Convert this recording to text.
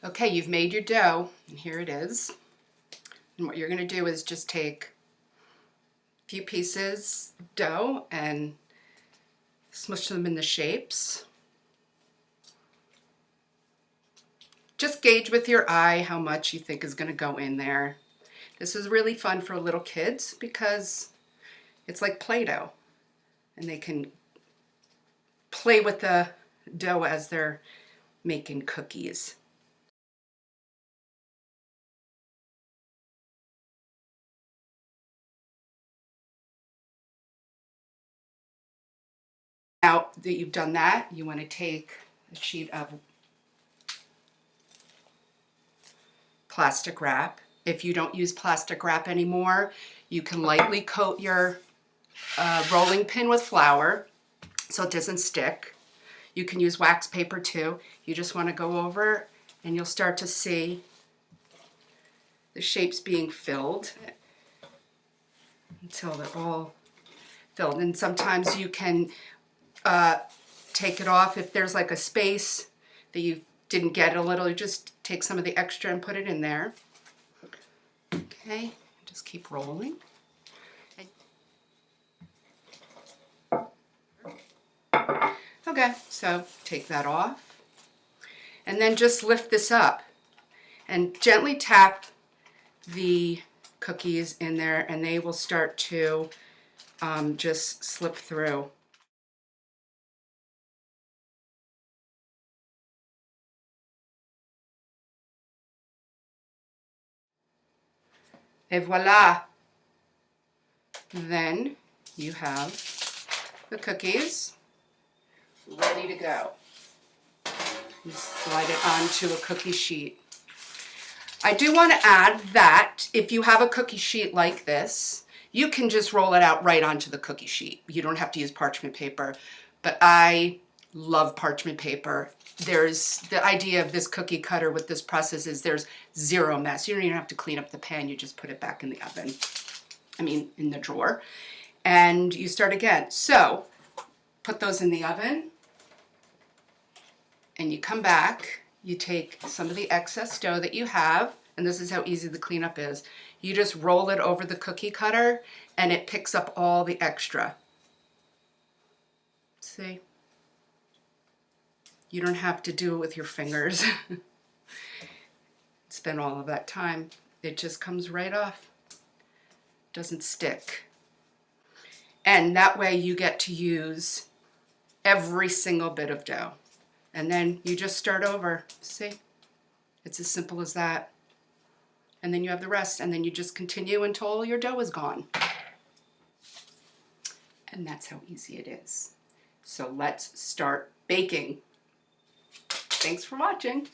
Okay, you've made your dough, and here it is. And what you're going to do is just take a few pieces of dough and smush them in the shapes. Just gauge with your eye how much you think is going to go in there. This is really fun for little kids because it's like Play-Doh, and they can play with the dough as they're making cookies. Now that you've done that, you want to take a sheet of plastic wrap. If you don't use plastic wrap anymore, you can lightly coat your rolling pin with flour so it doesn't stick. You can use wax paper too. You just want to go over and you'll start to see the shapes being filled until they're all filled. And sometimes you can take it off if there's like a space that you didn't get a little. You just take some of the extra and put it in there. Okay, just keep rolling. Okay, so take that off. And then just lift this up and gently tap the cookies in there and they will start to just slip through. Et voila! Then you have the cookies ready to go. You slide it onto a cookie sheet. I do want to add that if you have a cookie sheet like this, you can just roll it out right onto the cookie sheet. You don't have to use parchment paper, but I love parchment paper. There's the idea of this cookie cutter with this process is there's zero mess. You don't even have to clean up the pan. You just put it back in the oven. In the drawer. And you start again. So put those in the oven and you come back. You take some of the excess dough that you have, and this is how easy the cleanup is. You just roll it over the cookie cutter and it picks up all the extra. See? You don't have to do it with your fingers. Spend all of that time. It just comes right off. Doesn't stick. And that way you get to use every single bit of dough. And then you just start over. See? It's as simple as that. And then you have the rest, and then you just continue until your dough is gone. And that's how easy it is. So let's start baking. Thanks for watching.